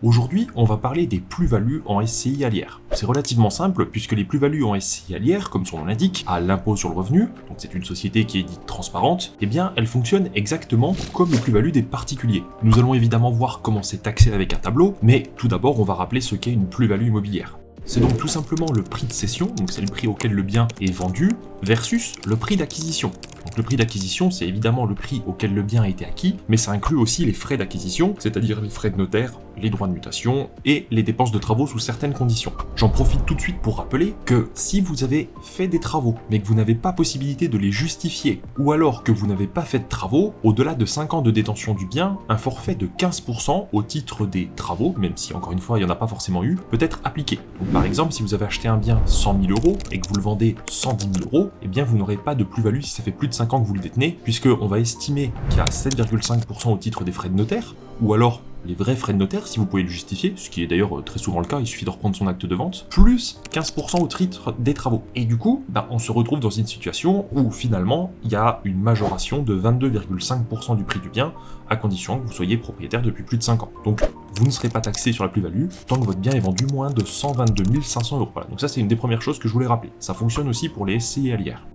Aujourd'hui, on va parler des plus-values en SCI à l'IR. C'est relativement simple puisque les plus-values en SCI à l'IR, comme son nom l'indique, à l'impôt sur le revenu, donc c'est une société qui est dite transparente, eh bien elle fonctionne exactement comme les plus-values des particuliers. Nous allons évidemment voir comment c'est taxé avec un tableau, mais tout d'abord on va rappeler ce qu'est une plus-value immobilière. C'est donc tout simplement le prix de cession, donc c'est le prix auquel le bien est vendu, versus le prix d'acquisition. Donc le prix d'acquisition, c'est évidemment le prix auquel le bien a été acquis, mais ça inclut aussi les frais d'acquisition, c'est-à-dire les frais de notaire, les droits de mutation et les dépenses de travaux sous certaines conditions. J'en profite tout de suite pour rappeler que si vous avez fait des travaux, mais que vous n'avez pas possibilité de les justifier, ou alors que vous n'avez pas fait de travaux, au-delà de 5 ans de détention du bien, un forfait de 15% au titre des travaux, même si encore une fois il n'y en a pas forcément eu, peut être appliqué. Donc, par exemple, si vous avez acheté un bien 100 000 € et que vous le vendez 110 000 €, eh bien vous n'aurez pas de plus-value si ça fait plus de 5 ans que vous le détenez, puisqu'on va estimer qu'il y a 7,5% au titre des frais de notaire, ou alors les vrais frais de notaire, si vous pouvez le justifier, ce qui est d'ailleurs très souvent le cas, il suffit de reprendre son acte de vente, plus 15% au titre des travaux. Et du coup, on se retrouve dans une situation où finalement, il y a une majoration de 22,5% du prix du bien, à condition que vous soyez propriétaire depuis plus de 5 ans. Donc, vous ne serez pas taxé sur la plus-value tant que votre bien est vendu moins de 122 500 €. Voilà. Donc ça, c'est une des premières choses que je voulais rappeler. Ça fonctionne aussi pour les SCI à l'IR.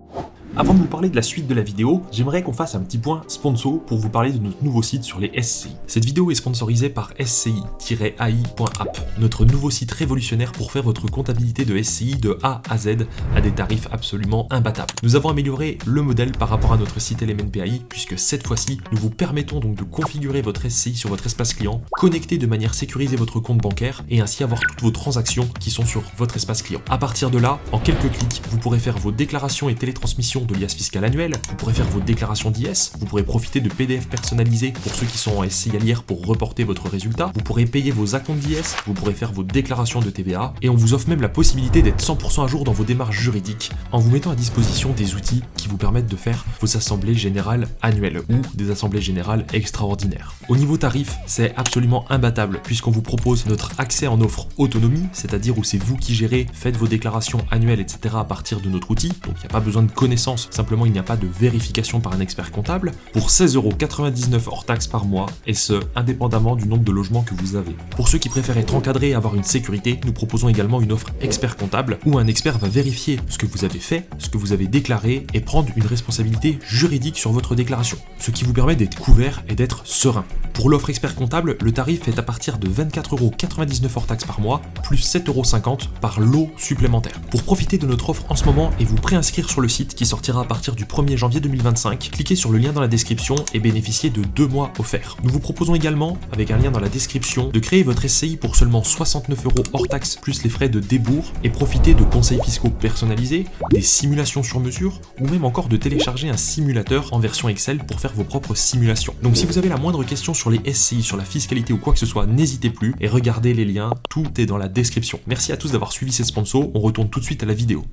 Avant de vous parler de la suite de la vidéo, j'aimerais qu'on fasse un petit point sponsor pour vous parler de notre nouveau site sur les SCI. Cette vidéo est sponsorisée par sci-ai.app, notre nouveau site révolutionnaire pour faire votre comptabilité de SCI de A à Z à des tarifs absolument imbattables. Nous avons amélioré le modèle par rapport à notre site LMNPAI puisque cette fois-ci, nous vous permettons donc de configurer votre SCI sur votre espace client, connecter de manière sécurisée votre compte bancaire et ainsi avoir toutes vos transactions qui sont sur votre espace client. À partir de là, en quelques clics, vous pourrez faire vos déclarations et télétransmissions de l'IAS fiscal annuel, vous pourrez faire vos déclarations d'IS, vous pourrez profiter de PDF personnalisés pour ceux qui sont en SCI à l'IR pour reporter votre résultat, vous pourrez payer vos acomptes d'IS, vous pourrez faire vos déclarations de TVA et on vous offre même la possibilité d'être 100% à jour dans vos démarches juridiques en vous mettant à disposition des outils qui vous permettent de faire vos assemblées générales annuelles ou des assemblées générales extraordinaires. Au niveau tarif, c'est absolument imbattable puisqu'on vous propose notre accès en offre autonomie, c'est-à-dire où c'est vous qui gérez, faites vos déclarations annuelles, etc. à partir de notre outil, donc il n'y a pas besoin de connaissances. Simplement, il n'y a pas de vérification par un expert comptable, pour 16,99 € hors taxe par mois, et ce, indépendamment du nombre de logements que vous avez. Pour ceux qui préfèrent être encadrés et avoir une sécurité, nous proposons également une offre expert comptable, où un expert va vérifier ce que vous avez fait, ce que vous avez déclaré, et prendre une responsabilité juridique sur votre déclaration, ce qui vous permet d'être couvert et d'être serein. Pour l'offre expert comptable, le tarif est à partir de 24,99 € hors taxe par mois, plus 7,50 € par lot supplémentaire. Pour profiter de notre offre en ce moment et vous préinscrire sur le site qui sortira à partir du 1er janvier 2025, cliquez sur le lien dans la description et bénéficiez de 2 mois offerts. Nous vous proposons également, avec un lien dans la description, de créer votre SCI pour seulement 69 € hors taxe plus les frais de débours et profiter de conseils fiscaux personnalisés, des simulations sur mesure ou même encore de télécharger un simulateur en version Excel pour faire vos propres simulations. Donc si vous avez la moindre question sur les SCI, sur la fiscalité ou quoi que ce soit, n'hésitez plus et regardez les liens, tout est dans la description. Merci à tous d'avoir suivi ces sponsors, on retourne tout de suite à la vidéo.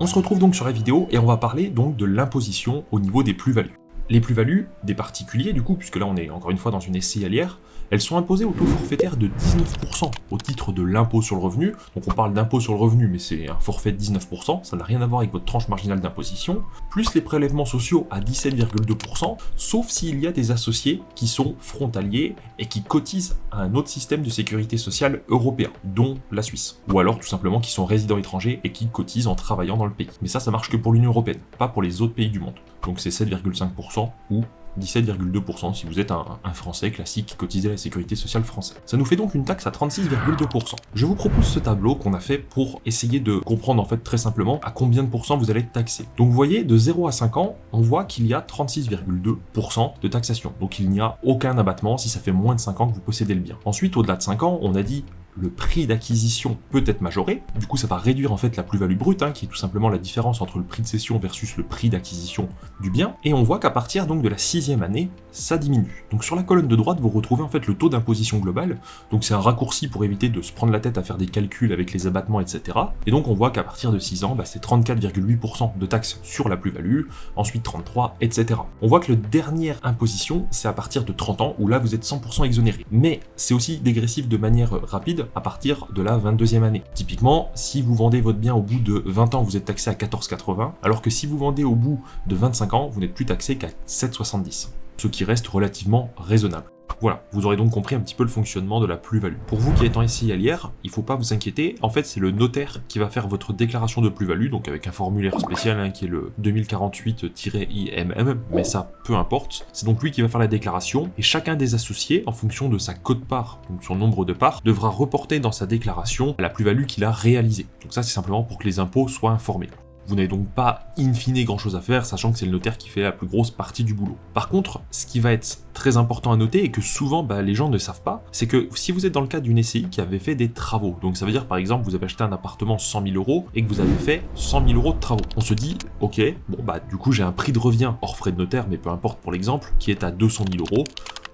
On se retrouve donc sur la vidéo et on va parler donc de l'imposition au niveau des plus-values. Les plus-values des particuliers, du coup, puisque là on est encore une fois dans une SCI à l'IR, elles sont imposées au taux forfaitaire de 19% au titre de l'impôt sur le revenu. Donc on parle d'impôt sur le revenu, mais c'est un forfait de 19%, ça n'a rien à voir avec votre tranche marginale d'imposition, plus les prélèvements sociaux à 17,2%, sauf s'il y a des associés qui sont frontaliers et qui cotisent à un autre système de sécurité sociale européen, dont la Suisse. Ou alors tout simplement qui sont résidents étrangers et qui cotisent en travaillant dans le pays. Mais ça marche que pour l'Union européenne, pas pour les autres pays du monde. Donc c'est 7,5% ou 17,2% si vous êtes un Français classique qui cotisait à la sécurité sociale française. Ça nous fait donc une taxe à 36,2%. Je vous propose ce tableau qu'on a fait pour essayer de comprendre en fait très simplement à combien de pourcents vous allez être taxé. Donc vous voyez, de 0 à 5 ans, on voit qu'il y a 36,2% de taxation. Donc il n'y a aucun abattement si ça fait moins de 5 ans que vous possédez le bien. Ensuite, au-delà de 5 ans, on a dit le prix d'acquisition peut être majoré, du coup ça va réduire en fait la plus-value brute, qui est tout simplement la différence entre le prix de cession versus le prix d'acquisition du bien, et on voit qu'à partir donc de la 6e année, ça diminue. Donc sur la colonne de droite, vous retrouvez en fait le taux d'imposition global, donc c'est un raccourci pour éviter de se prendre la tête à faire des calculs avec les abattements, etc. Et donc on voit qu'à partir de 6 ans, c'est 34,8% de taxes sur la plus-value, ensuite 33, etc. On voit que la dernière imposition, c'est à partir de 30 ans, où là vous êtes 100% exonéré. Mais c'est aussi dégressif de manière rapide, à partir de la 22e année. Typiquement, si vous vendez votre bien au bout de 20 ans, vous êtes taxé à 14,80, alors que si vous vendez au bout de 25 ans, vous n'êtes plus taxé qu'à 7,70, ce qui reste relativement raisonnable. Voilà, vous aurez donc compris un petit peu le fonctionnement de la plus-value. Pour vous qui êtes en SCI Alière, il ne faut pas vous inquiéter, en fait c'est le notaire qui va faire votre déclaration de plus-value, donc avec un formulaire spécial qui est le 2048-IMM, mais ça peu importe. C'est donc lui qui va faire la déclaration, et chacun des associés, en fonction de sa quote-part, donc son nombre de parts, devra reporter dans sa déclaration la plus-value qu'il a réalisée. Donc ça c'est simplement pour que les impôts soient informés. Vous n'avez donc pas in fine grand chose à faire, sachant que c'est le notaire qui fait la plus grosse partie du boulot. Par contre, ce qui va être très important à noter et que souvent les gens ne savent pas, c'est que si vous êtes dans le cas d'une SCI qui avait fait des travaux, donc ça veut dire par exemple vous avez acheté un appartement 100 000 € et que vous avez fait 100 000 € de travaux. On se dit, ok, du coup j'ai un prix de revient hors frais de notaire, mais peu importe pour l'exemple, qui est à 200 000 €.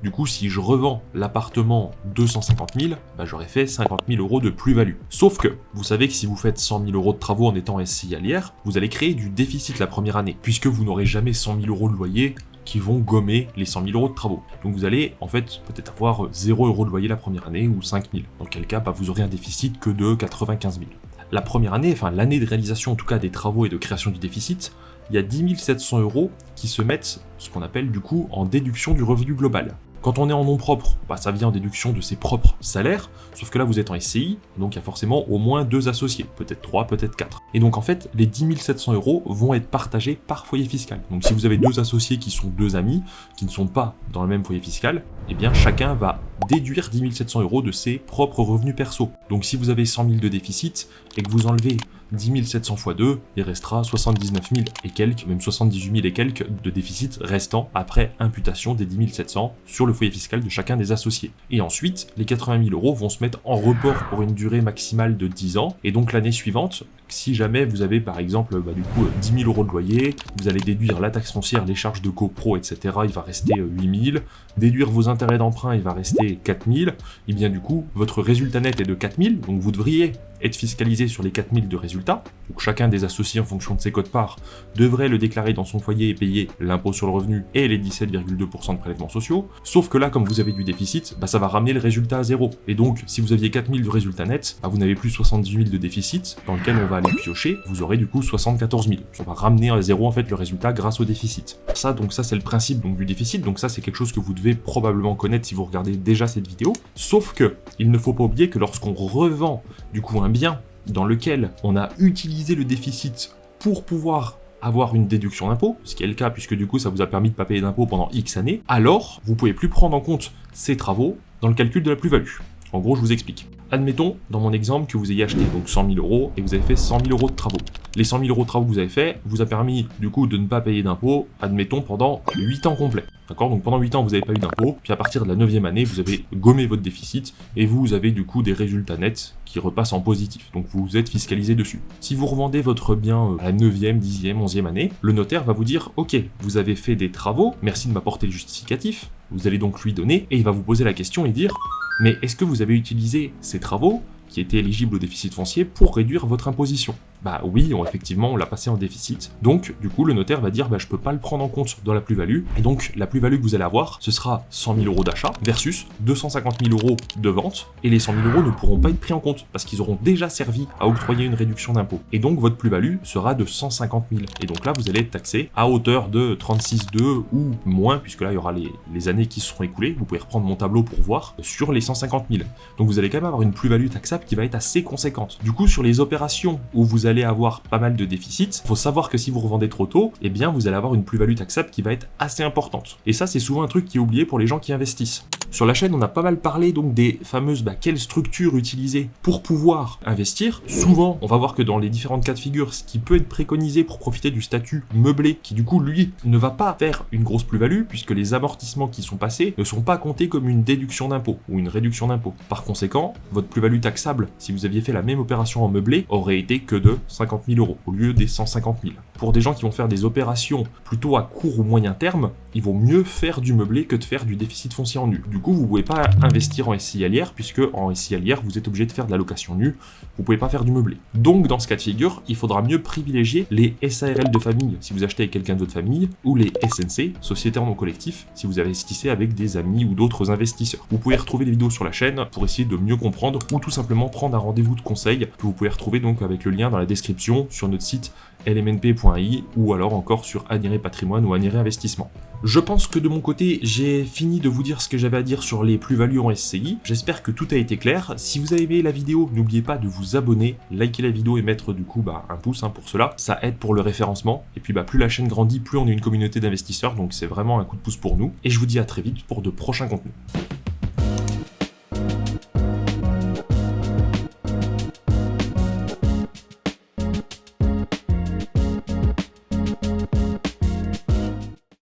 Du coup, si je revends l'appartement 250 000, j'aurais fait 50 000 € de plus-value. Sauf que, vous savez que si vous faites 100 000 € de travaux en étant SCI Alière, vous allez créer du déficit la première année, puisque vous n'aurez jamais 100 000 € de loyer qui vont gommer les 100 000 € de travaux. Donc vous allez en fait peut-être avoir 0 € de loyer la première année ou 5 000. Dans quel cas, vous aurez un déficit que de 95 000. La première année, enfin l'année de réalisation en tout cas des travaux et de création du déficit, il y a 10 700 € qui se mettent, ce qu'on appelle du coup, en déduction du revenu global. Quand on est en nom propre, ça vient en déduction de ses propres salaires, sauf que là vous êtes en SCI, donc il y a forcément au moins 2 associés, peut-être 3, peut-être 4. Et donc en fait, les 10 700 € vont être partagés par foyer fiscal. Donc si vous avez 2 associés qui sont 2 amis, qui ne sont pas dans le même foyer fiscal, eh bien chacun va déduire 10 700 € de ses propres revenus perso. Donc si vous avez 100 000 de déficit et que vous enlevez 10 700 x 2, il restera 79 000 et quelques, même 78 000 et quelques de déficit restant après imputation des 10 700 sur le foyer fiscal de chacun des associés. Et ensuite, les 80 000 € vont se mettre en report pour une durée maximale de 10 ans. Et donc l'année suivante, si jamais vous avez par exemple 10 000 € de loyer, vous allez déduire la taxe foncière, les charges de copro, etc. Il va rester 8 000. Déduire vos intérêts d'emprunt, il va rester 4 000. Et bien du coup, votre résultat net est de 4 000. Donc vous devriez être fiscalisé sur les 4 000 de résultats. Donc chacun des associés en fonction de ses quotes-parts devrait le déclarer dans son foyer et payer l'impôt sur le revenu et les 17,2% de prélèvements sociaux. Sauf que là, comme vous avez du déficit, ça va ramener le résultat à zéro. Et donc, si vous aviez 4 000 de résultat net, vous n'avez plus 78 000 de déficit dans lequel on va aller piocher. Vous aurez du coup 74 000. On va ramener à zéro en fait le résultat grâce au déficit. Ça c'est le principe donc du déficit. Donc ça c'est quelque chose que vous devez probablement connaître si vous regardez déjà cette vidéo. Sauf que il ne faut pas oublier que lorsqu'on revend du coup un bien dans lequel on a utilisé le déficit pour pouvoir avoir une déduction d'impôt, ce qui est le cas puisque du coup ça vous a permis de ne pas payer d'impôt pendant X années, alors vous pouvez plus prendre en compte ces travaux dans le calcul de la plus-value. En gros, je vous explique. Admettons, dans mon exemple, que vous ayez acheté donc 100 000 € et vous avez fait 100 000 € de travaux. Les 100 000 € de travaux que vous avez fait vous a permis du coup de ne pas payer d'impôt, admettons, pendant 8 ans complets. D'accord? Donc pendant 8 ans, vous n'avez pas eu d'impôt, puis à partir de la 9e année, vous avez gommé votre déficit et vous avez du coup des résultats nets qui repassent en positif. Donc vous êtes fiscalisé dessus. Si vous revendez votre bien à la 9e, 10e, 11e année, le notaire va vous dire « Ok, vous avez fait des travaux, merci de m'apporter le justificatif. » Vous allez donc lui donner et il va vous poser la question et dire « Mais est-ce que vous avez utilisé ces travaux qui étaient éligibles au déficit foncier pour réduire votre imposition ?» Oui, effectivement, on l'a passé en déficit. Donc, du coup, le notaire va dire, je peux pas le prendre en compte dans la plus-value. Et donc, la plus-value que vous allez avoir, ce sera 100 000 € d'achat versus 250 000 € de vente. Et les 100 000 € ne pourront pas être pris en compte parce qu'ils auront déjà servi à octroyer une réduction d'impôt. Et donc, votre plus-value sera de 150 000. Et donc là, vous allez être taxé à hauteur de 36,2 ou moins, puisque là, il y aura les années qui se seront écoulées. Vous pouvez reprendre mon tableau pour voir sur les 150 000. Donc, vous allez quand même avoir une plus-value taxable qui va être assez conséquente. Du coup, sur les opérations où vous allez avoir pas mal de déficits, il faut savoir que si vous revendez trop tôt, eh bien vous allez avoir une plus-value taxable qui va être assez importante. Et ça, c'est souvent un truc qui est oublié pour les gens qui investissent. Sur la chaîne, on a pas mal parlé donc des fameuses quelles structures utiliser pour pouvoir investir. Souvent, on va voir que dans les différentes cas de figure, ce qui peut être préconisé pour profiter du statut meublé, qui du coup, lui, ne va pas faire une grosse plus-value, puisque les amortissements qui sont passés ne sont pas comptés comme une déduction d'impôt ou une réduction d'impôt. Par conséquent, votre plus-value taxable, si vous aviez fait la même opération en meublé, aurait été que de 50 000 € au lieu des 150 000. Pour des gens qui vont faire des opérations plutôt à court ou moyen terme, il vaut mieux faire du meublé que de faire du déficit foncier en nu. Du coup, vous ne pouvez pas investir en SCI Alière, puisque en SCI Alière, vous êtes obligé de faire de la location nue, vous ne pouvez pas faire du meublé. Donc, dans ce cas de figure, il faudra mieux privilégier les SARL de famille, si vous achetez avec quelqu'un de votre famille, ou les SNC, sociétés en nom collectif, si vous investissez avec des amis ou d'autres investisseurs. Vous pouvez retrouver des vidéos sur la chaîne pour essayer de mieux comprendre, ou tout simplement prendre un rendez-vous de conseil, que vous pouvez retrouver donc avec le lien dans la description sur notre site lmnp.ai ou alors encore sur Aniré Patrimoine ou Aniré Investissement. Je pense que de mon côté, j'ai fini de vous dire ce que j'avais à dire sur les plus-values en SCI. J'espère que tout a été clair. Si vous avez aimé la vidéo, n'oubliez pas de vous abonner, liker la vidéo et mettre du coup un pouce pour cela. Ça aide pour le référencement. Et puis plus la chaîne grandit, plus on est une communauté d'investisseurs. Donc c'est vraiment un coup de pouce pour nous. Et je vous dis à très vite pour de prochains contenus.